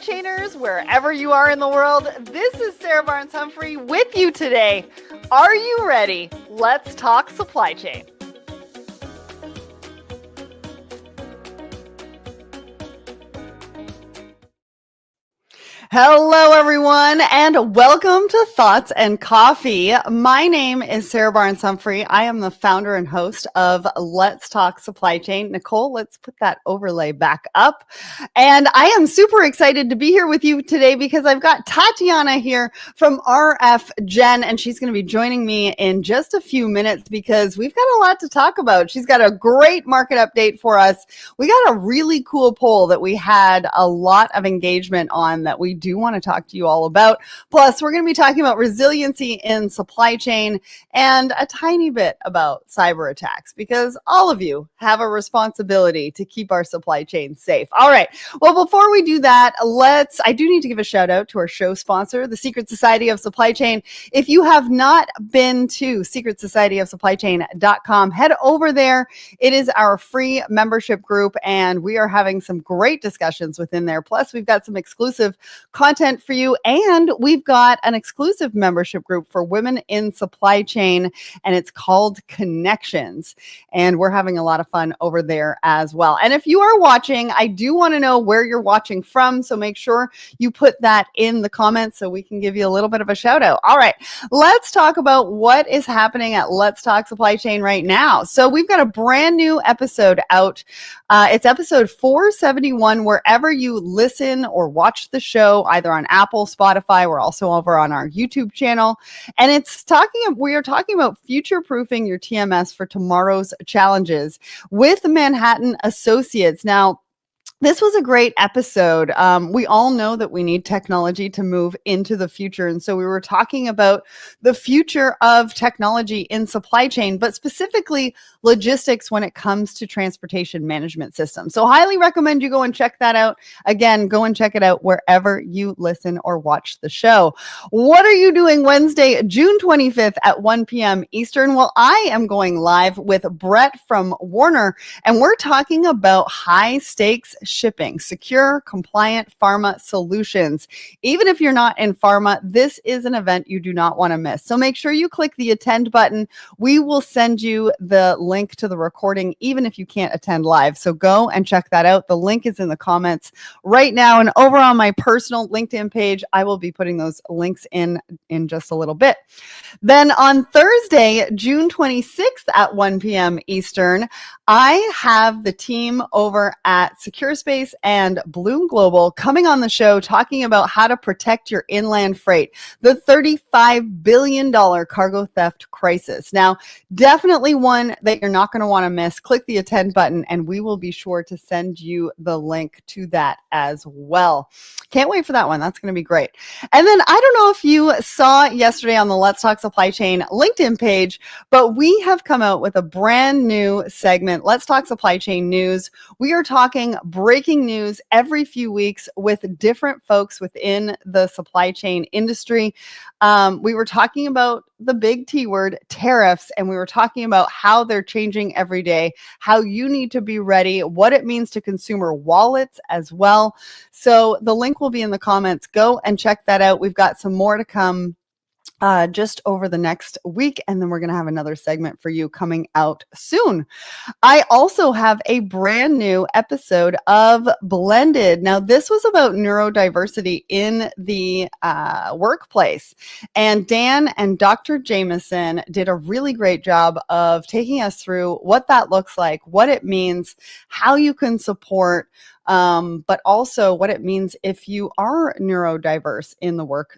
chainers, wherever you are in the world. This is Sarah Barnes-Humphrey with you today. Are you ready? Let's talk supply chain. Hello, everyone, and welcome to Thoughts and Coffee. My name is Sarah Barnes-Humphrey. I am the founder and host of Let's Talk Supply Chain. Nicole, let's put that overlay back up. And I am super excited to be here with you today because I've got Tatiana here from RF Gen, and she's going to be joining me in just a few minutes because we've got a lot to talk about. She's got a great market update for us. We got a really cool poll that we had a lot of engagement on that we do want to talk to you all about. Plus, we're going to be talking about resiliency in supply chain and a tiny bit about cyber attacks because all of you have a responsibility to keep our supply chain safe. All right. Well, before we do that, I do need to give a shout out to our show sponsor, the Secret Society of Supply Chain. If you have not been to secretsocietyofsupplychain.com, head over there. It is our free membership group, and we are having some great discussions within there. Plus, we've got some exclusive content for you, and we've got an exclusive membership group for women in supply chain, and it's called Connections, and we're having a lot of fun over there as well. And if you are watching, I do want to know where you're watching from, so make sure you put that in the comments so we can give you a little bit of a shout out. All right, let's talk about what is happening at Let's Talk Supply Chain right now. So we've got a brand new episode out. It's episode 471, wherever you listen or watch the show, either on Apple, Spotify. We're also over on our YouTube channel. And we are talking about future-proofing your TMS for tomorrow's challenges with Manhattan Associates. Now, this was a great episode. We all know that we need technology to move into the future. And so we were talking about the future of technology in supply chain, but specifically logistics when it comes to transportation management systems. So highly recommend you go and check that out. Again, go and check it out wherever you listen or watch the show. What are you doing Wednesday, June 25th at 1 p.m. Eastern? Well, I am going live with Brett from Warner, and we're talking about high stakes shipping, secure, compliant pharma solutions. Even if you're not in pharma, this is an event you do not want to miss. So make sure you click the attend button. We will send you the link to the recording, even if you can't attend live. So go and check that out. The link is in the comments right now. And over on my personal LinkedIn page, I will be putting those links in just a little bit. Then on Thursday, June 26th at 1 p.m. Eastern, I have the team over at Secure Space and Bloom Global coming on the show talking about how to protect your inland freight, the $35 billion cargo theft crisis. Now, definitely one that you're not going to want to miss. Click the attend button and we will be sure to send you the link to that as well. Can't wait for that one. That's going to be great. And then I don't know if you saw yesterday on the Let's Talk Supply Chain LinkedIn page, but we have come out with a brand new segment, Let's Talk Supply Chain News. We are talking breaking news every few weeks with different folks within the supply chain industry. We were talking about the big T word, tariffs, and we were talking about how they're changing every day, how you need to be ready, what it means to consumer wallets as well. So the link will be in the comments. Go and check that out. We've got some more to come just over the next week, and then we're going to have another segment for you coming out soon. I also have a brand new episode of Blended. Now, this was about neurodiversity in the workplace, and Dan and Dr. Jameson did a really great job of taking us through what that looks like, what it means, how you can support, but also what it means if you are neurodiverse in the work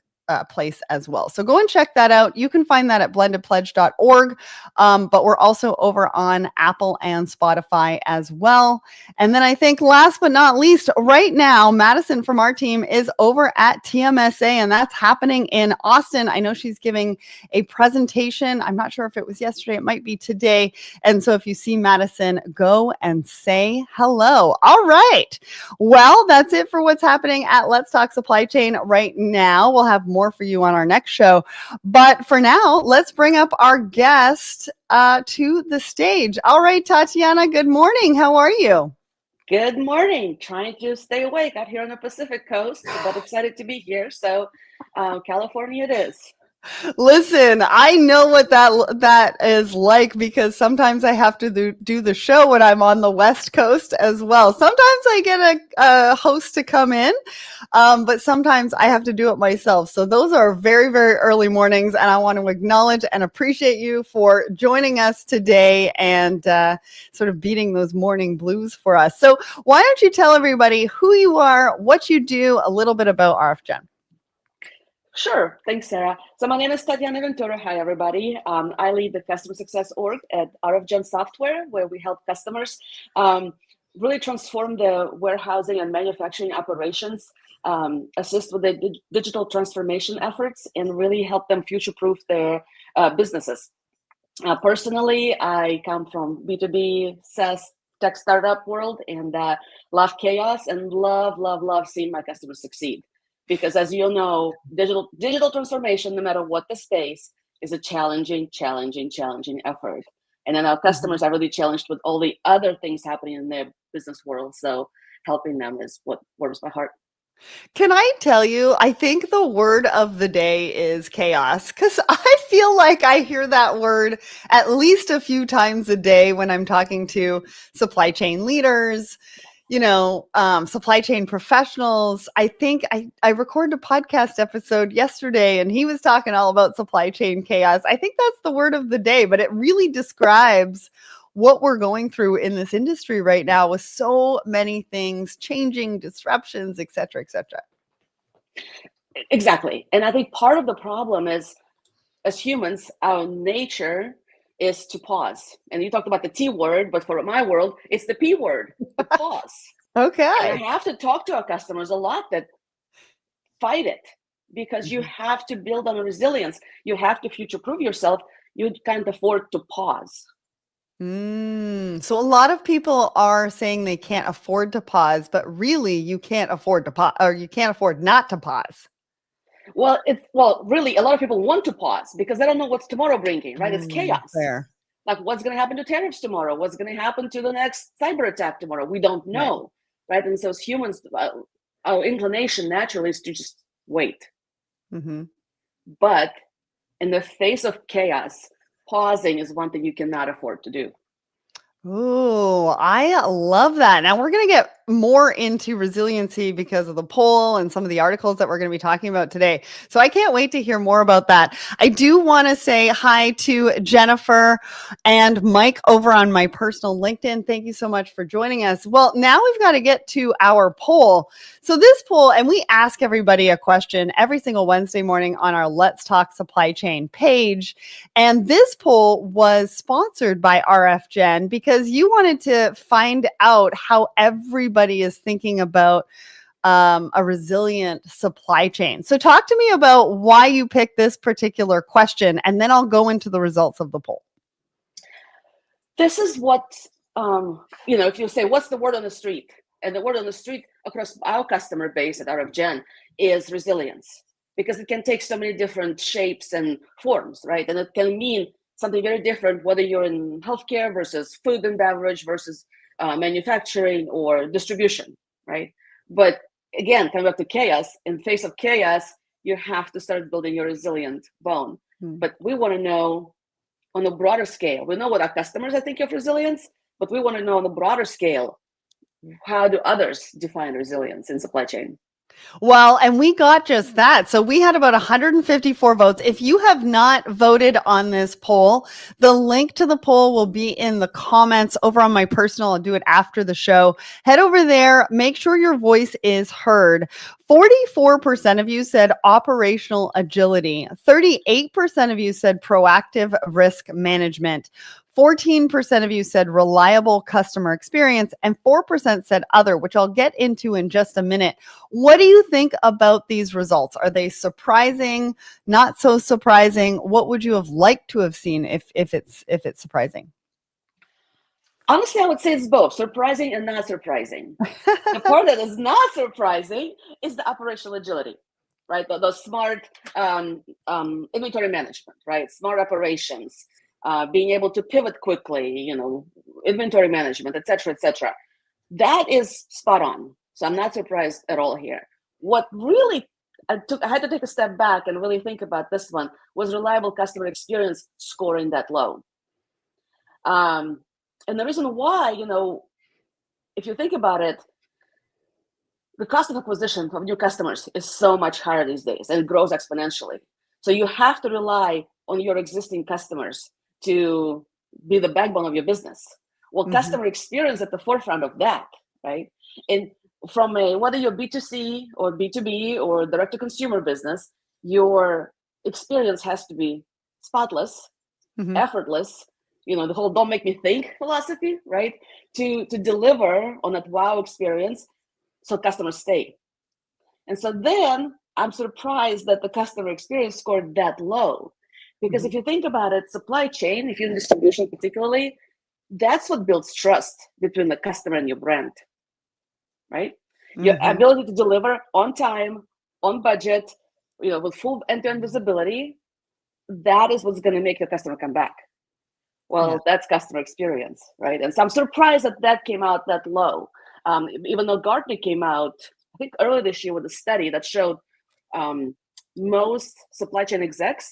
place as well. So go and check that out. You can find that at blendedpledge.org, but we're also over on Apple and Spotify as well. And then I think last but not least, right now, Madison from our team is over at TMSA, and that's happening in Austin. I know she's giving a presentation. I'm not sure if it was yesterday. It might be today. And so if you see Madison, go and say hello. All right. Well, that's it for what's happening at Let's Talk Supply Chain right now. We'll have more for you on our next show. But for now, let's bring up our guest to the stage. All right, Tatiana, good morning. How are you? Good morning. Trying to stay awake out here on the Pacific Coast, but excited to be here. So, California it is. Listen, I know what that is like because sometimes I have to do the show when I'm on the West Coast as well. Sometimes I get a host to come in, but sometimes I have to do it myself. So those are very, very early mornings, and I want to acknowledge and appreciate you for joining us today and sort of beating those morning blues for us. So why don't you tell everybody who you are, what you do, a little bit about RFGen? Sure. Thanks, Sarah. So my name is Tatyana Ventura. Hi, everybody. I lead the customer success org at RFGen Software, where we help customers really transform the warehousing and manufacturing operations, assist with the digital transformation efforts, and really help them future-proof their businesses. Personally, I come from B2B SaaS tech startup world and love chaos and love seeing my customers succeed. Because as you know, digital transformation, no matter what the space, is a challenging effort. And then our customers are really challenged with all the other things happening in their business world. So helping them is what warms my heart. Can I tell you, I think the word of the day is chaos because I feel like I hear that word at least a few times a day when I'm talking to supply chain leaders, supply chain professionals. I think I recorded a podcast episode yesterday and he was talking all about supply chain chaos. I think that's the word of the day, but it really describes what we're going through in this industry right now with so many things changing, disruptions, et cetera, et cetera. Exactly. And I think part of the problem is, as humans, our nature is to pause. And you talked about the T word, but for my world, it's the P word, to pause. And I Okay. have to talk to our customers a lot that fight it, because you have to build on a resilience. You have to future-proof yourself. You can't afford to pause. So a lot of people are saying they can't afford to pause, but really you can't afford to pause or you can't afford not to pause. Well, really, a lot of people want to pause because they don't know what's tomorrow bringing, right? It's chaos. Fair. Like, what's going to happen to tariffs tomorrow? What's going to happen to the next cyber attack tomorrow? We don't Right. know, right? And so as humans, our inclination naturally is to just wait. Mm-hmm. But in the face of chaos, pausing is one thing you cannot afford to do. Oh, I love that. Now we're going to get more into resiliency because of the poll and some of the articles that we're going to be talking about today. So I can't wait to hear more about that. I do want to say hi to Jennifer and Mike over on my personal LinkedIn. Thank you so much for joining us. Well, now we've got to get to our poll. So this poll, and we ask everybody a question every single Wednesday morning on our Let's Talk Supply Chain page. And this poll was sponsored by RFGen because you wanted to find out how everybody is thinking about a resilient supply chain. So talk to me about why you picked this particular question, and then I'll go into the results of the poll. This is what, if you say, what's the word on the street? And the word on the street across our customer base at RFGen is resilience, because it can take so many different shapes and forms, right? And it can mean something very different, whether you're in healthcare versus food and beverage versus manufacturing or distribution, right? But again, coming back to chaos, in face of chaos, you have to start building your resilient bone. But we want to know on a broader scale. We know what our customers are thinking of resilience, but we want to know on a broader scale, how do others define resilience in supply chain? Well, and we got just that. So we had about 154 votes. If you have not voted on this poll, the link to the poll will be in the comments over on my personal. I'll do it after the show. Head over there. Make sure your voice is heard. 44% of you said operational agility. 38% of you said proactive risk management. 14% of you said reliable customer experience, and 4% said other, which I'll get into in just a minute. What do you think about these results? Are they surprising? Not so surprising? What would you have liked to have seen if it's surprising? Honestly, I would say it's both surprising and not surprising. The part that is not surprising is the operational agility, right? The smart inventory management, right? Smart operations, being able to pivot quickly, inventory management, et cetera, et cetera. That is spot on. So I'm not surprised at all here. What really I had to take a step back and really think about this one was reliable customer experience scoring that low. And the reason why, if you think about it, the cost of acquisition of new customers is so much higher these days, and it grows exponentially. So you have to rely on your existing customers to be the backbone of your business. Well, customer experience at the forefront of that, right? And from whether you're B2C or B2B or direct to consumer business, your experience has to be spotless, effortless, the whole don't make me think philosophy, right? To deliver on that wow experience so customers stay. And so then I'm surprised that the customer experience scored that low. Because if you think about it, supply chain, if you're in distribution particularly, that's what builds trust between the customer and your brand, right? Your ability to deliver on time, on budget, with full end-to-end visibility, that is what's going to make your customer come back. Well, that's customer experience, right? And so I'm surprised that came out that low. Even though Gartner came out, I think earlier this year with a study that showed most supply chain execs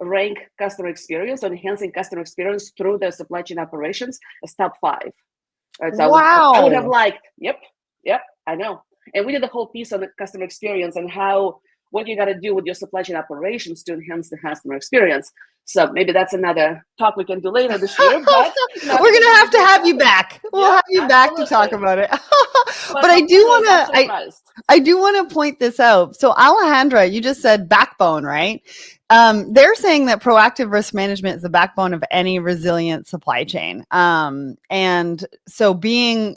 rank customer experience or enhancing customer experience through their supply chain operations as top 5. Right? So wow. I would have liked, yep, I know. And we did a whole piece on the customer experience and what you got to do with your supply chain operations to enhance the customer experience. So maybe that's another talk we can do later this year. But we're going to have you back. We'll have you back to talk about it. But I do want to point this out. So Alejandra, you just said backbone, right? They're saying that proactive risk management is the backbone of any resilient supply chain. And so being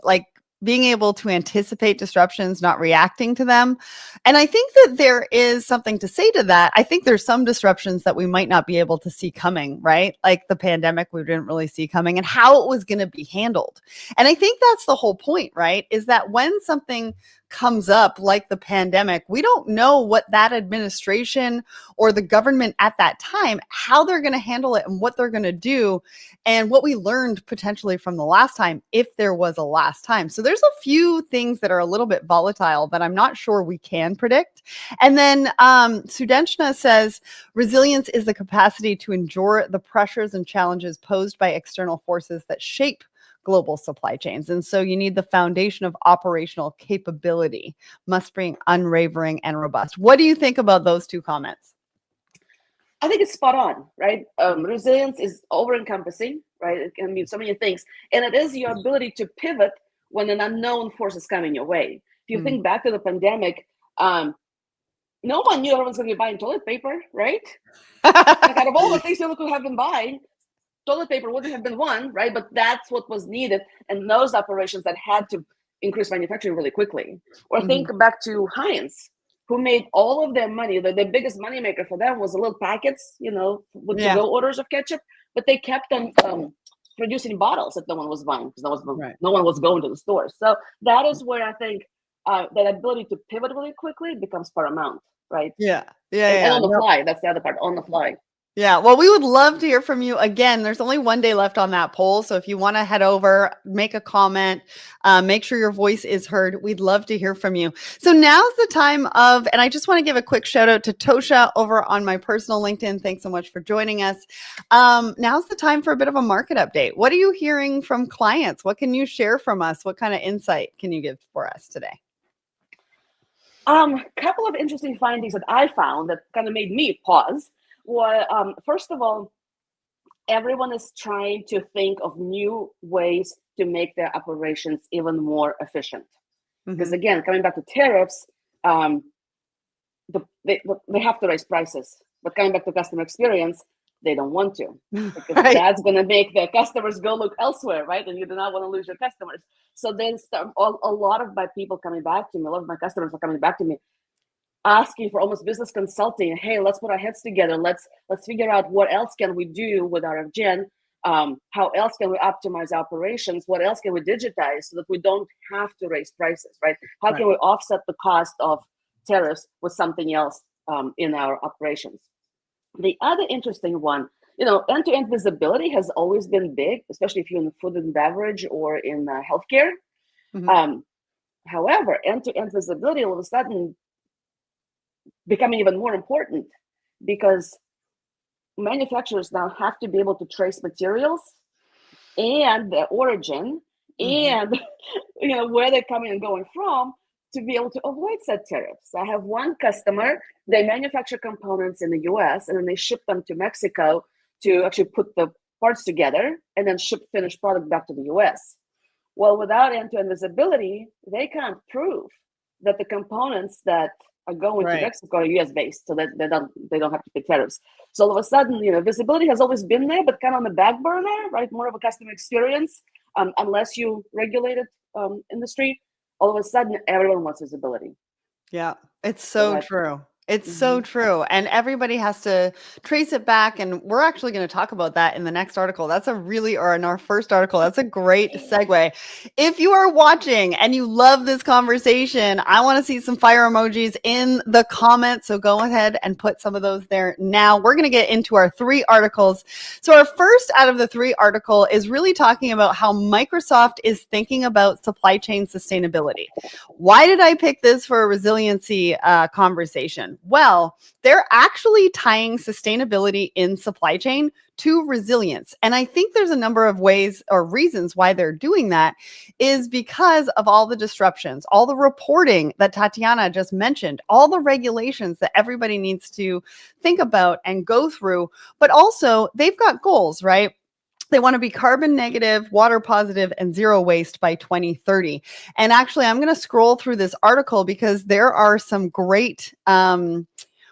able to anticipate disruptions, not reacting to them. And I think that there is something to say to that. I think there's some disruptions that we might not be able to see coming, right? Like the pandemic, we didn't really see coming and how it was going to be handled. And I think that's the whole point, right? Is that when something comes up like the pandemic, we don't know what that administration or the government at that time, how they're going to handle it and what they're going to do and what we learned potentially from the last time, if there was a last time. So there's a few things that are a little bit volatile that I'm not sure we can predict. And then Sudenshna says, resilience is the capacity to endure the pressures and challenges posed by external forces that shape global supply chains. And so you need the foundation of operational capability, must be unwavering and robust. What do you think about those two comments? I think it's spot on, right? Resilience is over-encompassing, right? It can mean so many things. And it is your ability to pivot when an unknown force is coming your way. If you think back to the pandemic, no one knew everyone's going to be buying toilet paper, right? Like out of all the things people could have been buying, toilet paper wouldn't have been one, right? But that's what was needed. And those operations that had to increase manufacturing really quickly. Or think back to Heinz, who made all of their money. The biggest moneymaker for them was the little packets, with to-go orders of ketchup. But they kept on producing bottles that no one was buying because no one was going to the store. So that is where I think that ability to pivot really quickly becomes paramount, right? And on the fly, that's the other part, on the fly. Yeah, well, we would love to hear from you. Again, there's only one day left on that poll. So if you want to head over, make a comment, make sure your voice is heard. We'd love to hear from you. So now's the time and I just want to give a quick shout out to Tosha over on my personal LinkedIn. Thanks so much for joining us. Now's the time for a bit of a market update. What are you hearing from clients? What can you share from us? What kind of insight can you give for us today? Couple of interesting findings that I found that kind of made me pause. Well, first of all, everyone is trying to think of new ways to make their operations even more efficient. Because again, coming back to tariffs, they have to raise prices. But coming back to customer experience, they don't want to. Because that's going to make their customers go look elsewhere, right? And you do not want to lose your customers. So then a lot of my people coming back to me, a lot of my customers are coming back to me, asking for almost business consulting. Hey, let's put our heads together. Let's figure out what else can we do with RFGen. How else can we optimize operations? What else can we digitize so that we don't have to raise prices, right? How can we offset the cost of tariffs with something else in our operations? The other interesting one, end-to-end visibility has always been big, especially if you're in food and beverage or in healthcare. Mm-hmm. However, end-to-end visibility all of a sudden becoming even more important because manufacturers now have to be able to trace materials and their origin and where they're coming and going from to be able to avoid said tariffs. I have one customer, they manufacture components in the US and then they ship them to Mexico to actually put the parts together and then ship finished product back to the US. Well, without end-to-end visibility, they can't prove that the components that are going to Mexico are US based, so that they don't have to pay tariffs. So all of a sudden, visibility has always been there, but kind of on the back burner, right? More of a customer experience, unless you regulated industry. All of a sudden, everyone wants visibility. Yeah, it's so true. It's so true. And everybody has to trace it back. And we're actually going to talk about that in the next article. That's or in our first article. That's a great segue. If you are watching and you love this conversation, I want to see some fire emojis in the comments. So go ahead and put some of those there now. We're going to get into our 3 articles. So our first out of the 3 article is really talking about how Microsoft is thinking about supply chain sustainability. Why did I pick this for a resiliency conversation? Well, they're actually tying sustainability in supply chain to resilience. And I think there's a number of ways or reasons why they're doing that is because of all the disruptions, all the reporting that Tatiana just mentioned, all the regulations that everybody needs to think about and go through. But also, they've got goals, right? They want to be carbon negative, water positive, and zero waste by 2030. And actually, I'm going to scroll through this article because there are some great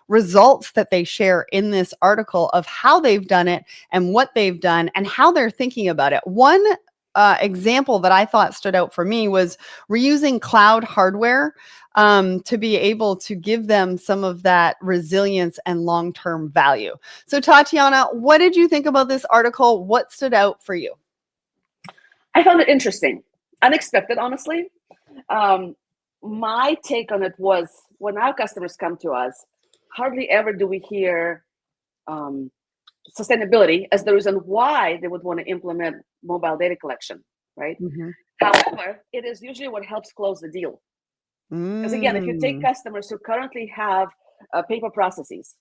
results that they share in this article of how they've done it and what they've done and how they're thinking about it. One example that I thought stood out for me was reusing cloud hardware to be able to give them some of that resilience and long-term value. So Tatiana, what did you think about this article? What stood out for you? I found it interesting, unexpected, honestly. My take on it was when our customers come to us, hardly ever do we hear sustainability as the reason why they would want to implement mobile data collection, right? However, it is usually what helps close the deal. Because again, if you take customers who currently have paper processes,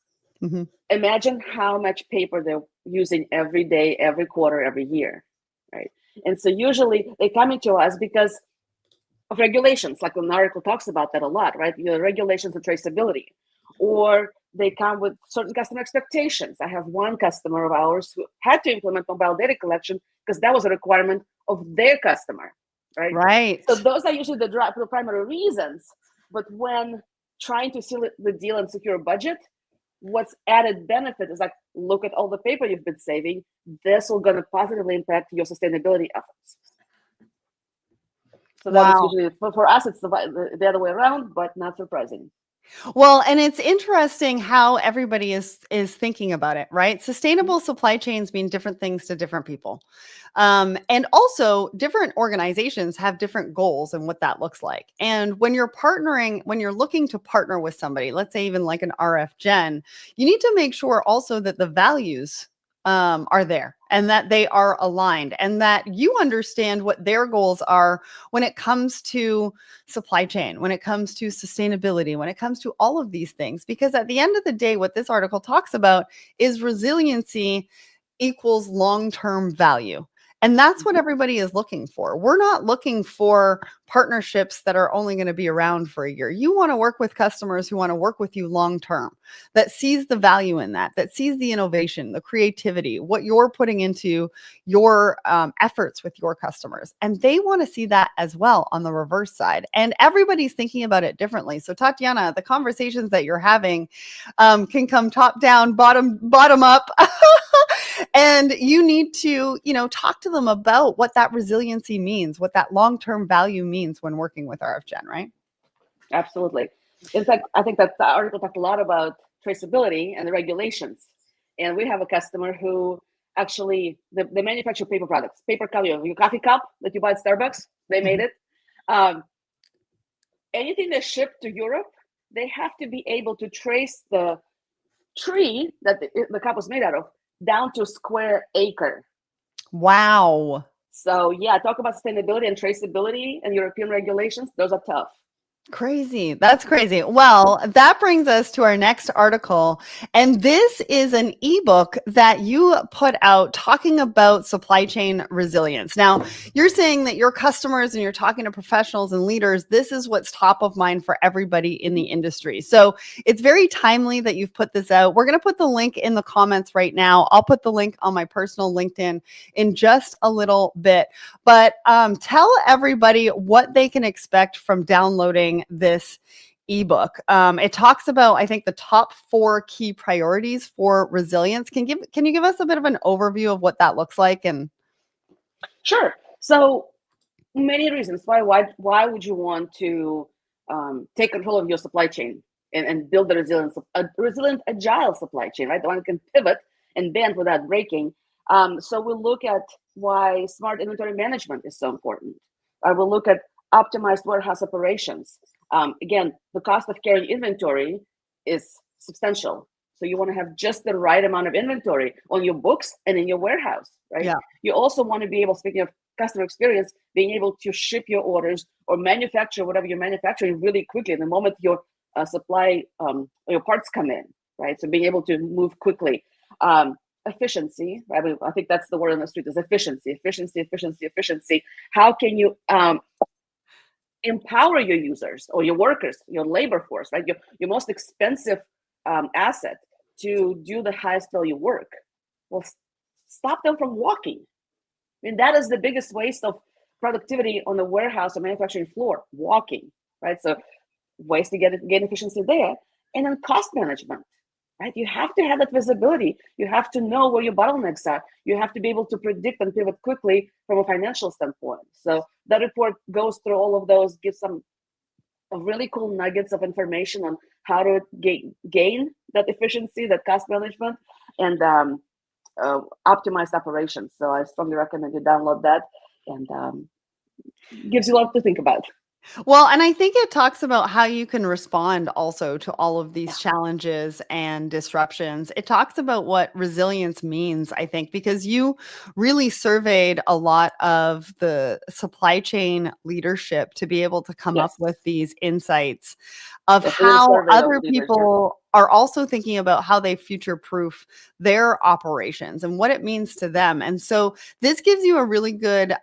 imagine how much paper they're using every day, every quarter, every year, right? And so usually they come into us because of regulations, like the article talks about that a lot, right? Regulations and traceability. Or they come with certain customer expectations. I have one customer of ours who had to implement mobile data collection because that was a requirement of their customer, right? Right. So those are usually the primary reasons. But when trying to seal the deal and secure a budget, what's added benefit is like, look at all the paper you've been saving. This will going to positively impact your sustainability efforts. So that is usually, for us, it's the other way around, but not surprising. Well, and it's interesting how everybody is thinking about it, right? Sustainable supply chains mean different things to different people. And also different organizations have different goals and what that looks like. And when you're looking to partner with somebody, let's say even like an RF Gen, you need to make sure also that the values are there and that they are aligned and that you understand what their goals are when it comes to supply chain, when it comes to sustainability, when it comes to all of these things. Because at the end of the day, what this article talks about is resiliency equals long-term value. And that's what everybody is looking for. We're not looking for partnerships that are only going to be around for a year. You want to work with customers who want to work with you long term, that sees the value in that sees the innovation, the creativity, what you're putting into your efforts with your customers. And they want to see that as well on the reverse side. And everybody's thinking about it differently. So Tatiana, the conversations that you're having can come top down, bottom up. And you need to, talk to them about what that resiliency means, what that long-term value means when working with RFGen, right? Absolutely. In fact, I think that the article talked a lot about traceability and the regulations. And we have a customer who actually, they manufacture paper products, paper cup, your coffee cup that you buy at Starbucks, they made it. Anything they ship to Europe, they have to be able to trace the tree that the cup was made out of down to a square acre. Wow. So yeah, talk about sustainability and traceability and European regulations. Those are tough. Crazy. That's crazy. Well, that brings us to our next article. And this is an ebook that you put out talking about supply chain resilience. Now, you're saying that your customers and you're talking to professionals and leaders, this is what's top of mind for everybody in the industry. So it's very timely that you've put this out. We're going to put the link in the comments right now. I'll put the link on my personal LinkedIn in just a little bit. But tell everybody what they can expect from downloading this ebook. It talks about, I think, the top 4 key priorities for resilience. Can you give us a bit of an overview of what that looks like? And sure. So many reasons why would you want to take control of your supply chain and build a resilient, agile supply chain, right? The one that can pivot and bend without breaking. So we'll look at why smart inventory management is so important. We'll look at optimized warehouse operations. Again, the cost of carrying inventory is substantial. So you want to have just the right amount of inventory on your books and in your warehouse, right? yeah, You also want to be able, speaking of customer experience, being able to ship your orders or manufacture whatever you're manufacturing really quickly the moment your supply, your parts come in, right? So being able to move quickly. Efficiency, right? I think that's the word on the street is efficiency. How can you empower your users or your workers, your labor force, right? Your most expensive asset to do the highest value work. Well, stop them from walking. I mean, that is the biggest waste of productivity on the warehouse or manufacturing floor, walking, right? So ways to gain efficiency there. And then cost management, right? You have to have that visibility. You have to know where your bottlenecks are. You have to be able to predict and pivot quickly from a financial standpoint. So that report goes through all of those, gives some really cool nuggets of information on how to gain that efficiency, that cost management, and optimized operations. So I strongly recommend you download that, and gives you a lot to think about. well, and I think it talks about how you can respond also to all of Yeah. these challenges and disruptions. It talks about what resilience means, I think, because you really surveyed a lot of the supply chain leadership to be able to come up Yes. with these insights of Yes, we did a how survey of other leaders. Yeah. people are also thinking about how they future proof their operations and what it means to them. And so this gives you a really good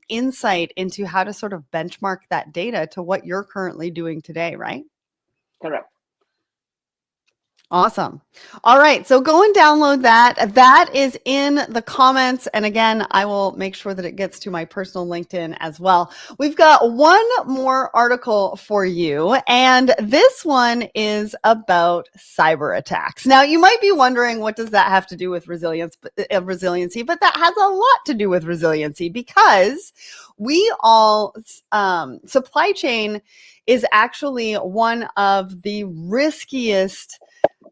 insight into how to sort of benchmark that data to what you're currently doing today, right? Correct. Awesome. All right. So go and download that. That is in the comments. And again, I will make sure that it gets to my personal LinkedIn as well. We've got one more article for you. And this one is about cyber attacks. Now, you might be wondering, what does that have to do with resiliency? But that has a lot to do with resiliency because we all, supply chain is actually one of the riskiest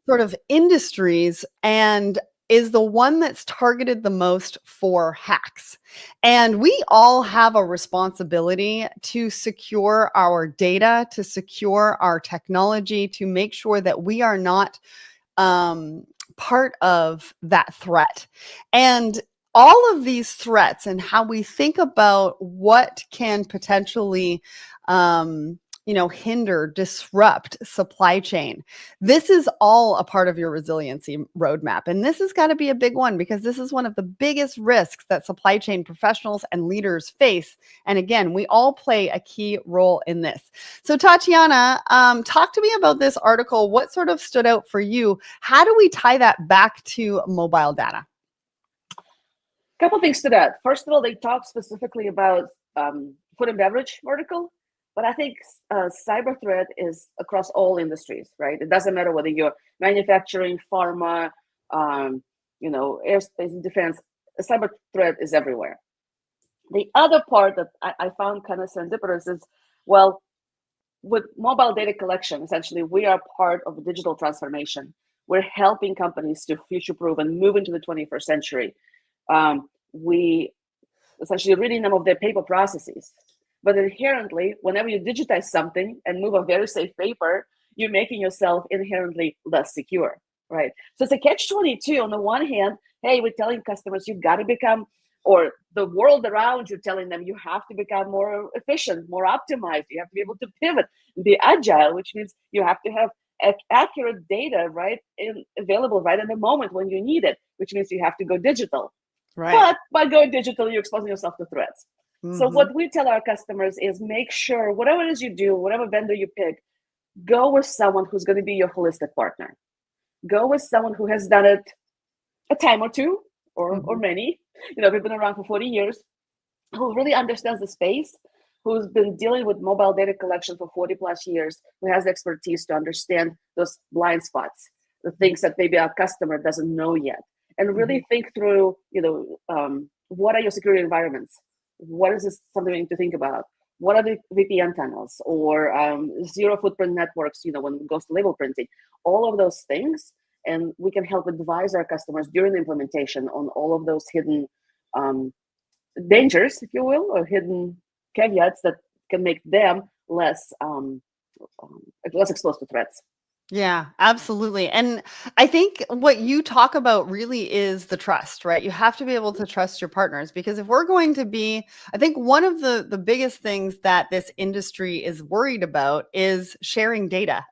sort of industries and is the one that's targeted the most for hacks. And we all have a responsibility to secure our data, to secure our technology, to make sure that we are not part of that threat. And all of these threats and how we think about what can potentially hinder, disrupt supply chain. This is all a part of your resiliency roadmap. And this has got to be a big one because this is one of the biggest risks that supply chain professionals and leaders face. And again, we all play a key role in this. So Tatiana, talk to me about this article. What sort of stood out for you? How do we tie that back to mobile data? Couple things to that. First of all, they talk specifically about food and beverage vertical. But I think cyber threat is across all industries, right? It doesn't matter whether you're manufacturing, pharma, aerospace and defense. A cyber threat is everywhere. The other part that I found kind of serendipitous is, well, with mobile data collection, essentially, we are part of the digital transformation. We're helping companies to future-proof and move into the 21st century. We essentially reading them of their paper processes. But inherently, whenever you digitize something and move a very safe paper, you're making yourself inherently less secure, right? So it's a catch-22. On the one hand, hey, we're telling customers you've got to become or the world around you telling them you have to become more efficient, more optimized. You have to be able to pivot, be agile, which means you have to have accurate data available right in the moment when you need it, which means you have to go digital. Right. But by going digital, you're exposing yourself to threats. Mm-hmm. So what we tell our customers is make sure whatever it is you do, whatever vendor you pick, go with someone who's going to be your holistic partner. Go with someone who has done it a time or two, or many. We've been around for 40 years, who really understands the space, who's been dealing with mobile data collection for 40 plus years, who has the expertise to understand those blind spots, the things that maybe our customer doesn't know yet, and really think through, what are your security environments? What is this something we need to think about? What are the VPN tunnels or zero footprint networks, when it goes to label printing, all of those things. And we can help advise our customers during the implementation on all of those hidden dangers, if you will, or hidden caveats that can make them less exposed to threats. Yeah, absolutely. And I think what you talk about really is the trust, right? You have to be able to trust your partners, because if we're going to be, I think one of the biggest things that this industry is worried about is sharing data.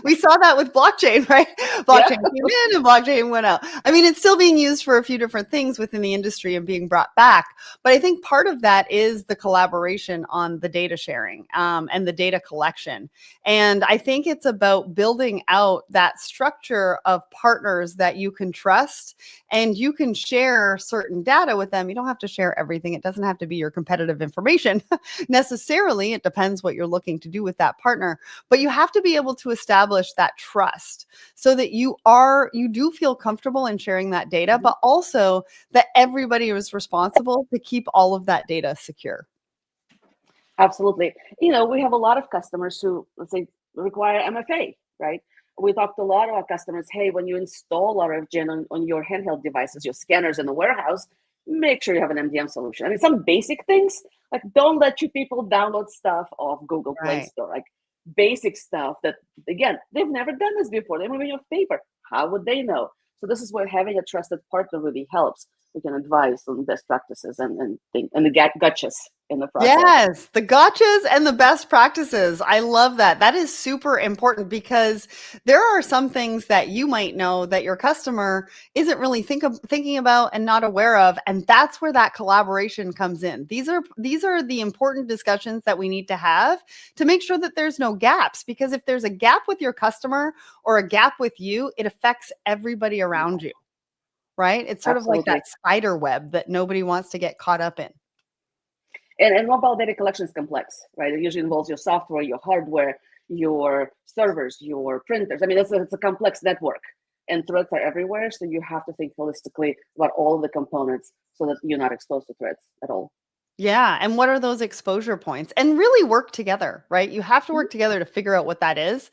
We saw that with blockchain, right? Blockchain came in and blockchain went out. I mean, it's still being used for a few different things within the industry and being brought back. But I think part of that is the collaboration on the data sharing and the data collection. And I think it's about building out that structure of partners that you can trust, and you can share certain data with them. You don't have to share everything. It doesn't have to be your competitive information necessarily. It depends what you're looking to do with that partner, but you have to be able to establish that trust so that you do feel comfortable in sharing that data, but also that everybody is responsible to keep all of that data secure. Absolutely. We have a lot of customers who, let's say, require MFA, right? We talked to a lot of our customers, hey, when you install RFGen on your handheld devices, your scanners in the warehouse, make sure you have an MDM solution. I mean, some basic things, like don't let you people download stuff off Google Play Store, like basic stuff that, again, they've never done this before. They're moving off paper. How would they know? So this is where having a trusted partner really helps. We can advise on best practices and the gotchas in the process. Yes, the gotchas and the best practices. I love that. That is super important, because there are some things that you might know that your customer isn't really thinking about and not aware of, and that's where that collaboration comes in. These are the important discussions that we need to have to make sure that there's no gaps, because if there's a gap with your customer or a gap with you, it affects everybody around you. Right? It's sort of like that spider web that nobody wants to get caught up in. And mobile data collection is complex, right? It usually involves your software, your hardware, your servers, your printers. I mean, it's a complex network, and threats are everywhere. So you have to think holistically about all of the components so that you're not exposed to threats at all. Yeah. And what are those exposure points? And really work together, right? You have to work together to figure out what that is,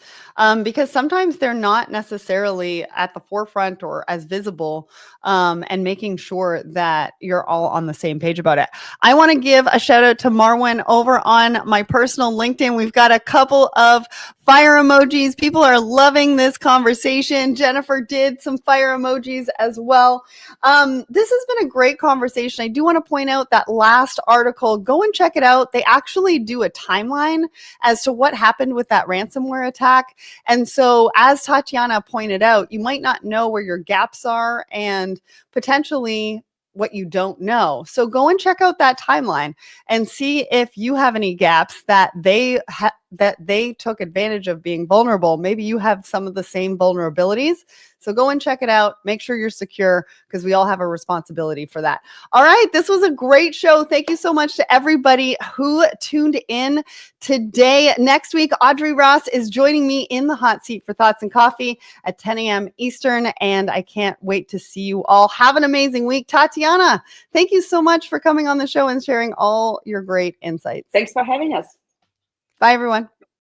because sometimes they're not necessarily at the forefront or as visible, and making sure that you're all on the same page about it. I want to give a shout out to Marwin over on my personal LinkedIn. We've got a couple of fire emojis. People are loving this conversation. Jennifer did some fire emojis as well. This has been a great conversation. I do want to point out that last article, go and check it out. They actually do a timeline as to what happened with that ransomware attack. And so, as Tatiana pointed out, you might not know where your gaps are and potentially what you don't know. So go and check out that timeline and see if you have any gaps that they took advantage of being vulnerable. Maybe you have some of the same vulnerabilities. So go and check it out. Make sure you're secure, because we all have a responsibility for that. All right. This was a great show. Thank you so much to everybody who tuned in today. Next week, Audrey Ross is joining me in the hot seat for Thoughts and Coffee at 10 a.m. Eastern. And I can't wait to see you all. Have an amazing week. Tatiana, thank you so much for coming on the show and sharing all your great insights. Thanks for having us. Bye, everyone.